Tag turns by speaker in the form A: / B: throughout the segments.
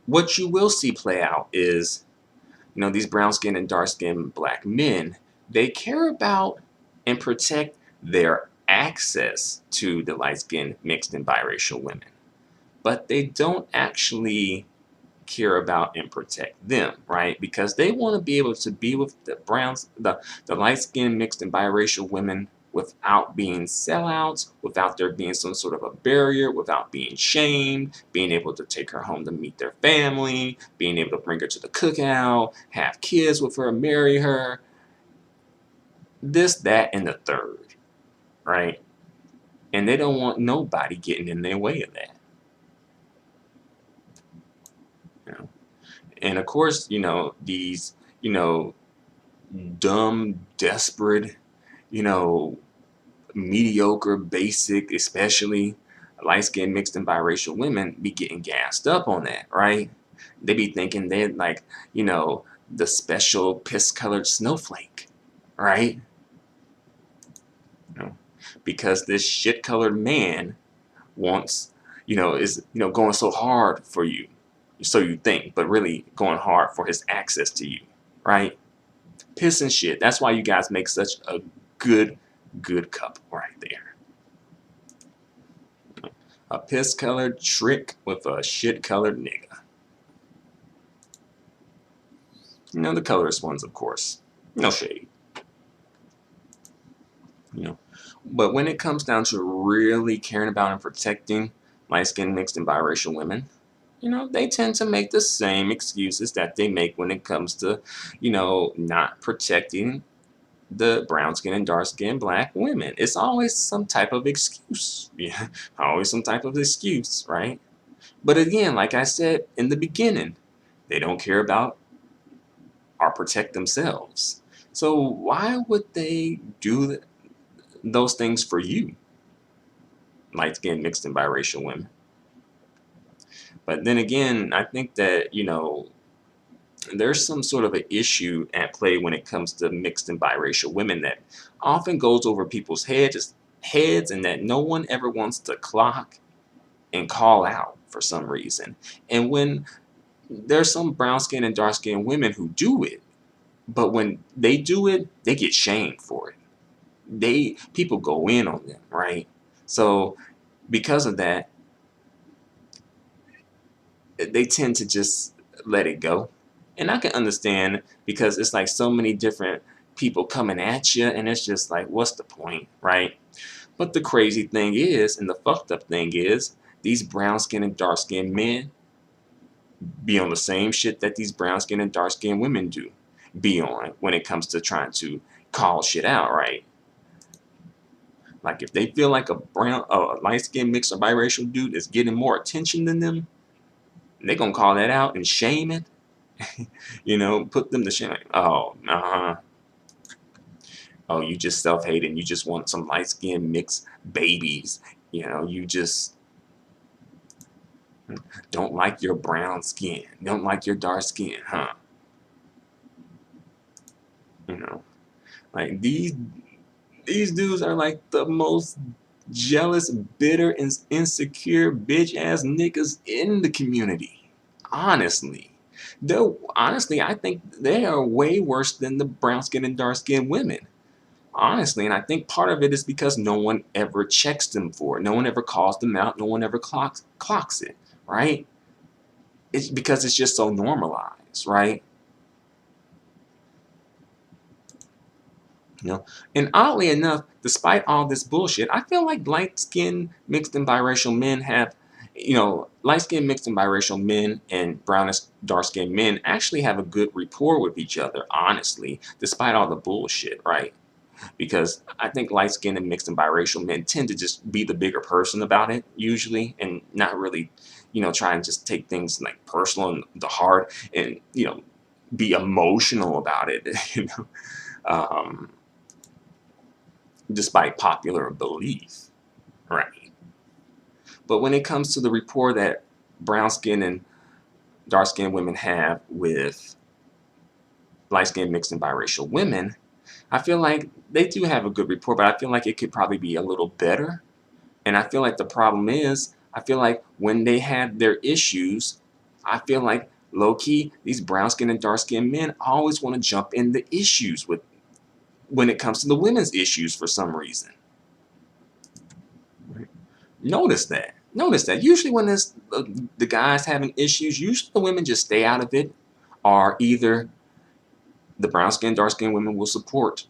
A: what you will see play out is, these brown-skinned and dark-skinned black men, they care about and protect their access to the light-skinned, mixed, and biracial women. But they don't actually care about and protect them, right? Because they want to be able to be with the light-skinned, mixed, and biracial women without being sellouts, without there being some sort of a barrier, without being shamed, being able to take her home to meet their family, being able to bring her to the cookout, have kids with her, marry her, this, that, and the third, right? And they don't want nobody getting in their way of that. You know? And of course, these, dumb, desperate, you know, mediocre, basic, especially light-skinned, mixed, and biracial women be getting gassed up on that, right? They be thinking they're like, the special piss-colored snowflake, right? Because this shit-colored man wants, is, going so hard for you, so you think, but really going hard for his access to you, right? Piss and shit. That's why you guys make such a good couple right there. A piss-colored trick with a shit-colored nigga. The colorless ones, of course. No shade. But when it comes down to really caring about and protecting light-skinned, mixed, and biracial women, they tend to make the same excuses that they make when it comes to, not protecting the brown-skinned and dark-skinned black women. It's always some type of excuse. Yeah, always some type of excuse, right? But again, like I said in the beginning, they don't care about or protect themselves. So why would they do those things for you, light-skinned, mixed, and biracial women? But then again, I think that, there's some sort of an issue at play when it comes to mixed and biracial women that often goes over people's heads and that no one ever wants to clock and call out for some reason. And when there's some brown-skinned and dark-skinned women who do it, but when they do it, they get shamed for it. People go in on them, right? So because of that, they tend to just let it go. And I can understand, because it's like so many different people coming at you, and it's just like, what's the point, right? But the crazy thing is, and the fucked up thing is, these brown-skinned and dark-skinned men be on the same shit that these brown-skinned and dark-skinned women be on when it comes to trying to call shit out, right? Like if they feel like a light-skinned, mixed, or biracial dude is getting more attention than them, they're gonna call that out and shame it. Put them to shame. Like, oh, oh, you just self-hating. You just want some light-skinned mixed babies. You just don't like your brown skin. Don't like your dark skin, huh? Like these dudes are like the most jealous, bitter, and insecure bitch-ass niggas in the community. Honestly. Honestly, I think they are way worse than the brown-skinned and dark-skinned women. Honestly, and I think part of it is because no one ever checks them for it. No one ever calls them out. No one ever clocks it, right? It's because it's just so normalized, right? And oddly enough, despite all this bullshit, I feel like light-skinned, mixed, and biracial men have, light-skinned, mixed, and biracial men and brownish, dark-skinned men actually have a good rapport with each other, honestly, despite all the bullshit, right? Because I think light-skinned and mixed and biracial men tend to just be the bigger person about it, usually, and not really, try and just take things like personal and the heart and, be emotional about it, despite popular belief, right? But when it comes to the rapport that brown-skinned and dark-skinned women have with light-skinned, mixed, and biracial women, I feel like they do have a good rapport, but I feel like it could probably be a little better. And I feel like the problem is, I feel like when they have their issues, I feel like low-key, these brown-skinned and dark-skinned men always want to jump in the issues with when it comes to the women's issues for some reason. Notice that. Notice that. Usually when it's the guys having issues, usually the women just stay out of it, or either the brown-skinned, dark-skinned women will support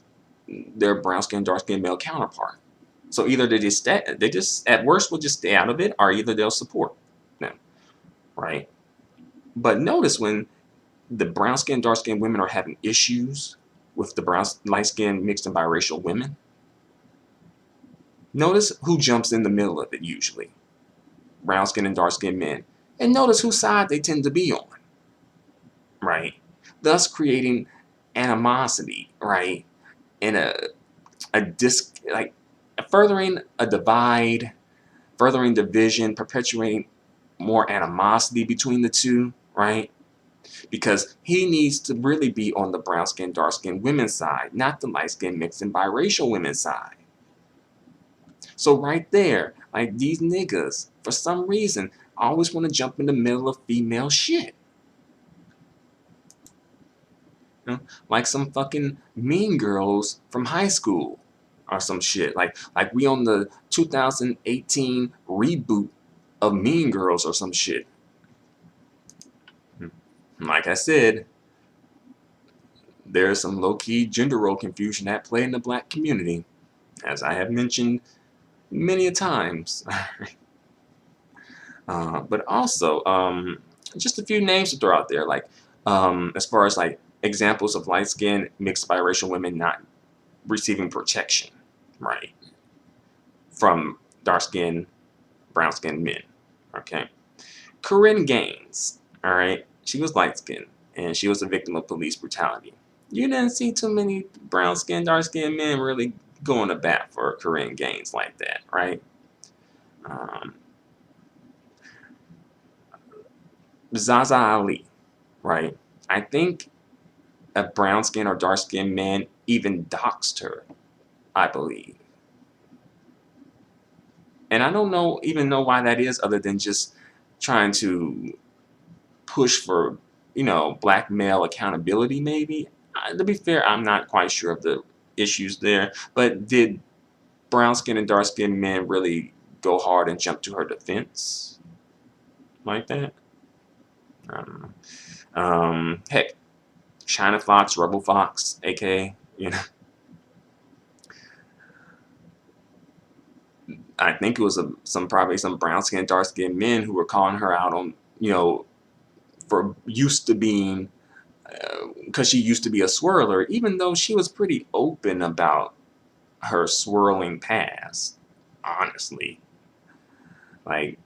A: their brown-skinned, dark-skinned male counterpart. So either they just at worst will just stay out of it, or either they'll support them, right? But notice when the brown-skinned, dark-skinned women are having issues with the brown, light-skinned, mixed and biracial women, notice who jumps in the middle of it usually. Brown-skinned and dark-skinned men. And notice whose side they tend to be on, right? Thus creating animosity, right? And like furthering a divide, furthering division, perpetuating more animosity between the two, right? Because he needs to really be on the brown-skinned, dark-skinned women's side, not the light-skinned, mixed and biracial women's side. So right there, like these niggas, for some reason, always want to jump in the middle of female shit. You know? Like some fucking Mean Girls from high school or some shit. Like we on the 2018 reboot of Mean Girls or some shit. Like I said, there's some low-key gender role confusion at play in the black community, as I have mentioned many a times. But also, just a few names to throw out there, like as far as like examples of light-skinned, mixed biracial women not receiving protection, right, from dark-skinned, brown-skinned men. Okay, Corinne Gaines, all right, she was light-skinned and she was a victim of police brutality. You didn't see too many brown-skinned, dark-skinned men really going to bat for Corinne Gaines like that, right? Zaza Ali, right? I think a brown-skinned or dark-skinned man even doxed her, I believe. And I don't even know why that is, other than just trying to push for, black male accountability, maybe. To be fair, I'm not quite sure of the issues there, but did brown-skinned and dark-skinned men really go hard and jump to her defense like that? I don't know. Heck, China Fox, Rebel Fox, aka, I think it was probably some brown-skinned, dark-skinned men who were calling her out on, for used to being, because she used to be a swirler, even though she was pretty open about her swirling past, honestly. Like,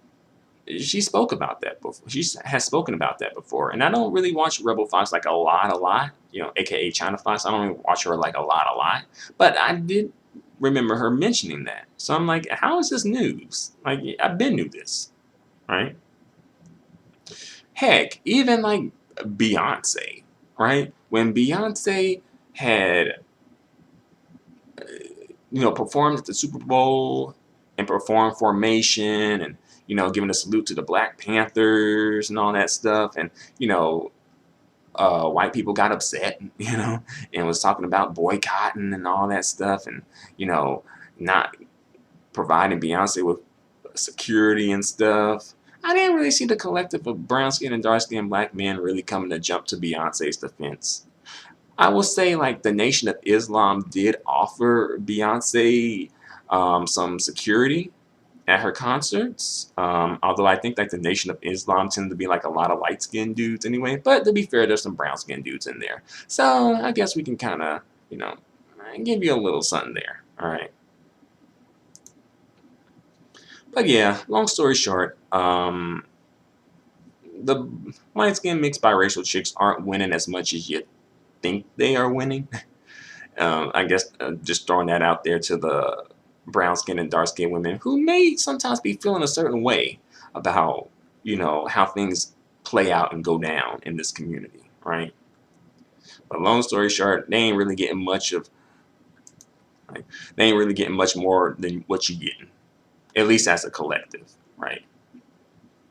A: she spoke about that before. She has spoken about that before. And I don't really watch Rebel Fox like a lot, aka China Fox. I don't really watch her like a lot. But I did remember her mentioning that. So I'm like, how is this news? Like, I've been knew this, right? Heck, even like Beyonce, right? When Beyonce had, performed at the Super Bowl and performed Formation and, giving a salute to the Black Panthers and all that stuff. And, white people got upset, and was talking about boycotting and all that stuff and, not providing Beyonce with security and stuff. I didn't really see the collective of brown-skinned and dark-skinned black men really coming to jump to Beyonce's defense. I will say, like, the Nation of Islam did offer Beyonce some security at her concerts, although I think like the Nation of Islam tend to be like a lot of light-skinned dudes anyway, but to be fair, there's some brown-skinned dudes in there. So I guess we can kind of, give you a little something there, all right? But yeah, long story short, the light-skinned mixed biracial chicks aren't winning as much as you think they are winning. I guess just throwing that out there to the brown-skinned and dark-skinned women who may sometimes be feeling a certain way about, how things play out and go down in this community, right? But long story short, they ain't really getting much more than what you're getting, at least as a collective, right?